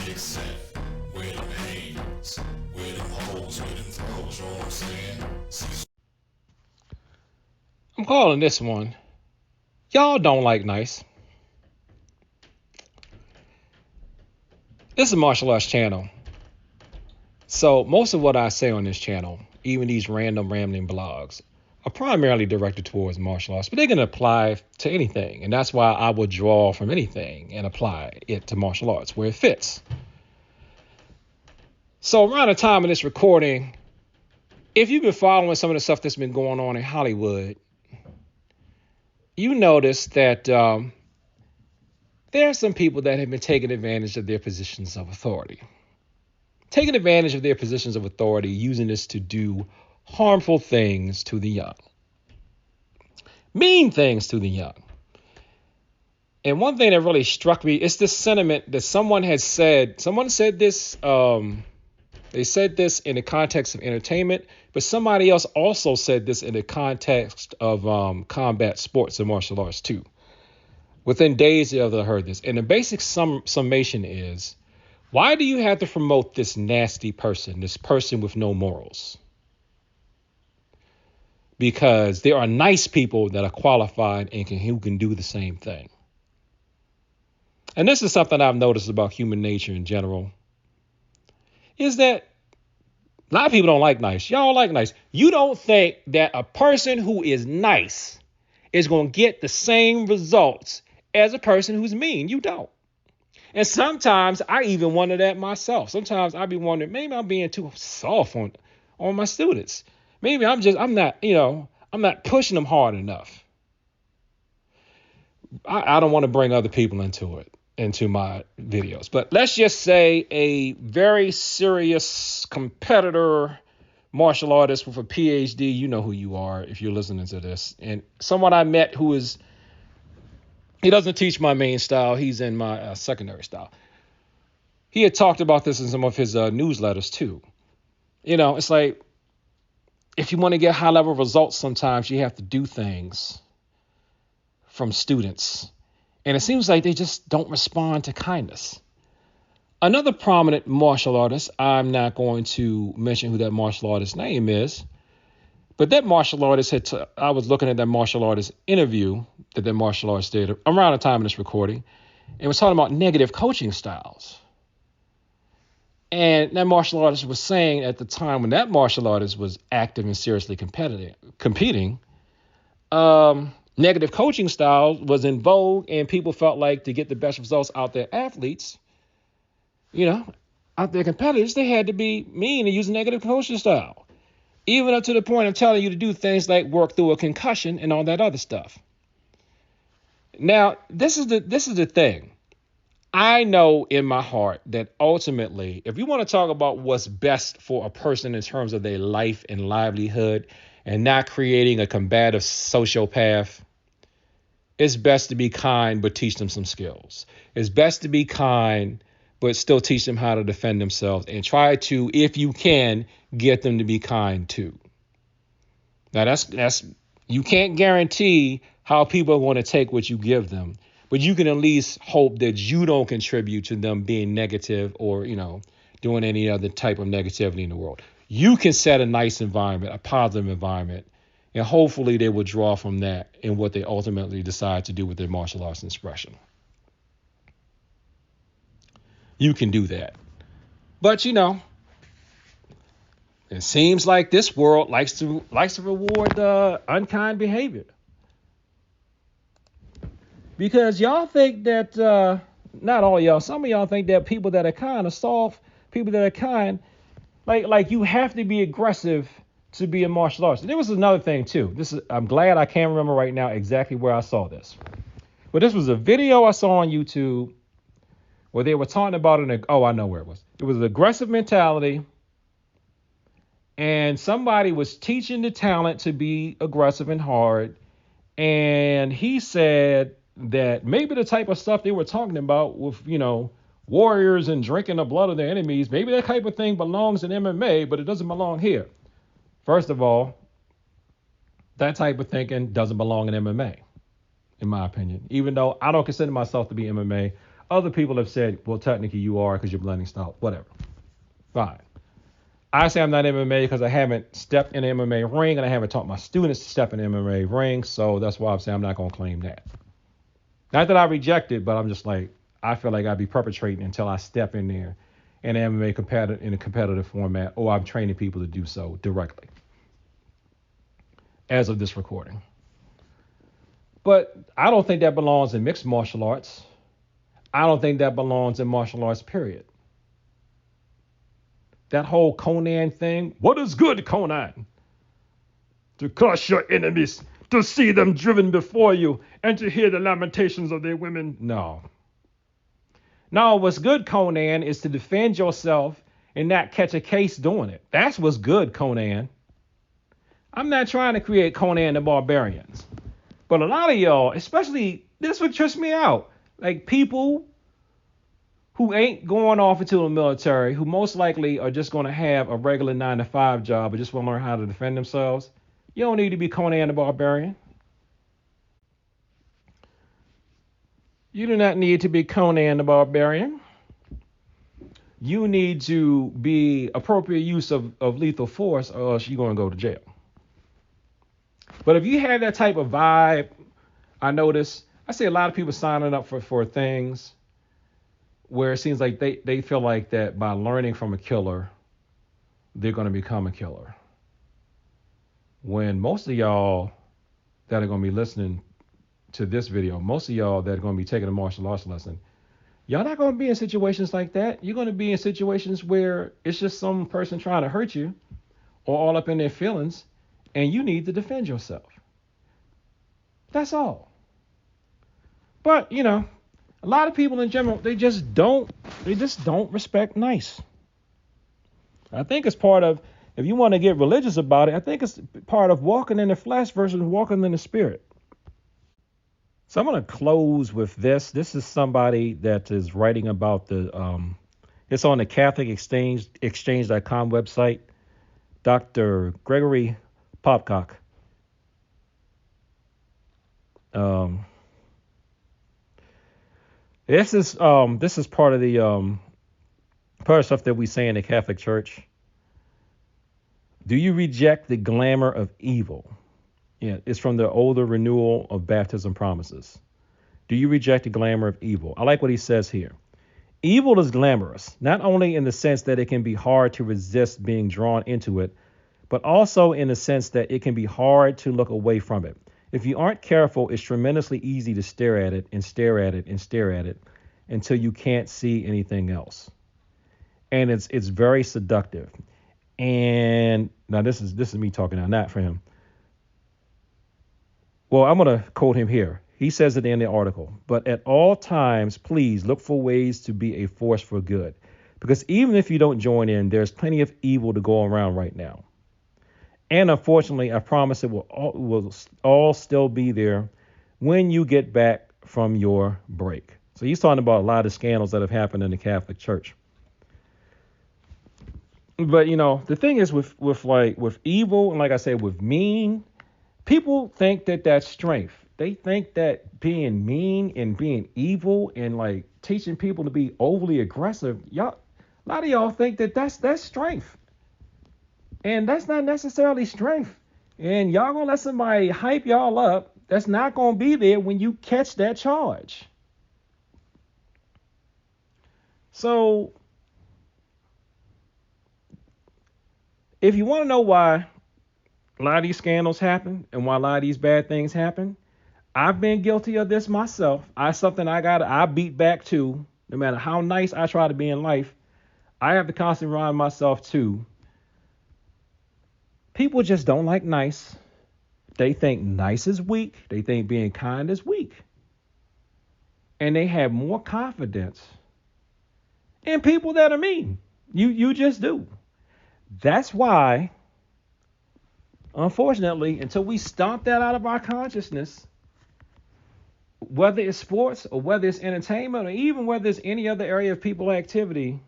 except where them hands, where them holes, where them throws, you know what I'm saying? Cecil. I'm calling this one, Y'all Don't Like Nice. This is a martial arts channel. So most of what I say on this channel, even these random rambling blogs, are primarily directed towards martial arts, but they can apply to anything. And that's why I will draw from anything and apply it to martial arts where it fits. So around the time of this recording, if you've been following some of the stuff that's been going on in Hollywood, you notice that there are some people that have been taking advantage of their positions of authority. Taking advantage of their positions of authority, using this to do harmful things to the young. Mean things to the young. And one thing that really struck me is this sentiment that someone had said. Someone said this, they said this in the context of entertainment, but somebody else also said this in the context of combat sports and martial arts too. Within days the other heard this. And the basic summation is, why do you have to promote this nasty person, this person with no morals? Because there are nice people that are qualified and who can do the same thing. And this is something I've noticed about human nature in general, is that a lot of people don't like nice. Y'all like nice. You don't think that a person who is nice is going to get the same results as a person who's mean. You don't. And sometimes I even wonder that myself. Sometimes I be wondering, maybe I'm being too soft on my students. Maybe I'm not pushing them hard enough. I don't want to bring other people into my videos. But let's just say a very serious competitor martial artist with a PhD, you know who you are if you're listening to this. And someone I met he doesn't teach my main style. He's in my secondary style. He had talked about this in some of his newsletters too. It's like, if you want to get high level results, sometimes you have to do things from students. And it seems like they just don't respond to kindness. Another prominent martial artist, I'm not going to mention who that martial artist's name is, but that martial artist I was looking at that martial artist interview that martial artist did around the time of this recording, and was talking about negative coaching styles. And that martial artist was saying at the time when that martial artist was active and seriously competing, negative coaching style was in vogue, and people felt like to get the best results out their athletes, out their competitors, they had to be mean and use a negative coaching style. Even up to the point of telling you to do things like work through a concussion and all that other stuff. Now, this is the thing. I know in my heart that ultimately, if you want to talk about what's best for a person in terms of their life and livelihood and not creating a combative sociopath, it's best to be kind but teach them some skills. It's best to be kind but still teach them how to defend themselves and try to, if you can, get them to be kind too. Now that's you can't guarantee how people are going to take what you give them, but you can at least hope that you don't contribute to them being negative or, doing any other type of negativity in the world. You can set a nice environment, a positive environment, and hopefully they will draw from that in what they ultimately decide to do with their martial arts expression. You can do that. But, it seems like this world likes to reward unkind behavior. Because y'all think that, not all y'all, some of y'all think that people that are kind are soft, people that are kind, like you have to be aggressive to be a martial artist. And there was another thing too. I'm glad I can't remember right now exactly where I saw this. But this was a video I saw on YouTube where they were talking about I know where it was. It was an aggressive mentality. And somebody was teaching the talent to be aggressive and hard. And he said that maybe the type of stuff they were talking about with, warriors and drinking the blood of their enemies, maybe that type of thing belongs in MMA, but it doesn't belong here. First of all, that type of thinking doesn't belong in MMA, in my opinion. Even though I don't consider myself to be MMA, Other people have said, well, technically you are because you're blending style. Whatever. Fine. I say I'm not MMA because I haven't stepped in an MMA ring and I haven't taught my students to step in an MMA ring. So that's why I'm saying I'm not going to claim that. Not that I reject it, but I'm just like, I feel like I'd be perpetrating until I step in there in an MMA in a competitive format, or I'm training people to do so directly as of this recording. But I don't think that belongs in mixed martial arts. I don't think that belongs in martial arts, period. That whole Conan thing. What is good, Conan? To crush your enemies, to see them driven before you, and to hear the lamentations of their women. No. No, what's good, Conan, is to defend yourself and not catch a case doing it. That's what's good, Conan. I'm not trying to create Conan the Barbarians. But a lot of y'all, especially, this would trips me out. Like people who ain't going off into the military, who most likely are just going to have a regular 9-to-5 job or just want to learn how to defend themselves. You don't need to be Conan the Barbarian. You do not need to be Conan the Barbarian. You need to be appropriate use of lethal force, or else you're going to go to jail. But if you have that type of vibe, I notice, I see a lot of people signing up for things where it seems like they feel like that by learning from a killer, they're going to become a killer. When most of y'all that are going to be listening to this video, most of y'all that are going to be taking a martial arts lesson, y'all not going to be in situations like that. You're going to be in situations where it's just some person trying to hurt you or all up in their feelings, and you need to defend yourself. That's all. But, you know, a lot of people in general, they just don't respect nice. I think it's part of, if you want to get religious about it, I think it's part of walking in the flesh versus walking in the spirit. So I'm going to close with this. This is somebody that is writing about it's on the Catholic Exchange.com website, Dr. Gregory Popcock. This is part of the part of stuff that we say in the Catholic Church. Do you reject the glamour of evil? Yeah, it's from the older renewal of baptism promises. Do you reject the glamour of evil? I like what he says here. Evil is glamorous, not only in the sense that it can be hard to resist being drawn into it, but also in the sense that it can be hard to look away from it. If you aren't careful, it's tremendously easy to stare at it and stare at it and stare at it until you can't see anything else. And it's very seductive. And now this is me talking now, not for him. Well, I'm going to quote him here. He says at the end of the article, but at all times, please look for ways to be a force for good. Because even if you don't join in, there's plenty of evil to go around right now. And unfortunately, I promise it will all still be there when you get back from your break. So he's talking about a lot of scandals that have happened in the Catholic Church. But, you know, the thing is with evil, and like I said, with mean, people think that that's strength. They think that being mean and being evil and like teaching people to be overly aggressive, a lot of y'all think that that's strength. And that's not necessarily strength. And y'all gonna let somebody hype y'all up that's not gonna be there when you catch that charge. So if you want to know why a lot of these scandals happen and why a lot of these bad things happen, I've been guilty of this myself. I beat back to. No matter how nice I try to be in life, I have to constantly remind myself too. People just don't like nice. They think nice is weak. They think being kind is weak. And they have more confidence in people that are mean. You just do. That's why, unfortunately, until we stomp that out of our consciousness, whether it's sports or whether it's entertainment or even whether it's any other area of people activity,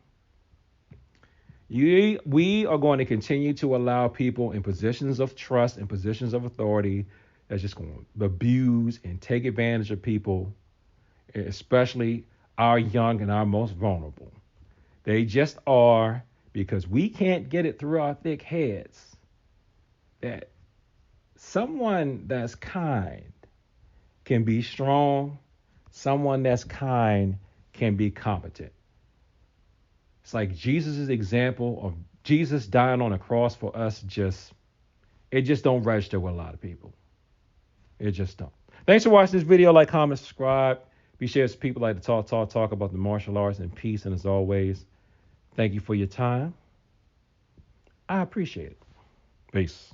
we are going to continue to allow people in positions of trust and positions of authority that's just going to abuse and take advantage of people, especially our young and our most vulnerable. They just are, because we can't get it through our thick heads that someone that's kind can be strong, someone that's kind can be competent. It's like Jesus' example of Jesus dying on a cross for us, it just don't register with a lot of people. It just don't. Thanks for watching this video. Like, comment, subscribe. Be sure to people like to talk about the martial arts and peace. And as always, thank you for your time. I appreciate it. Peace.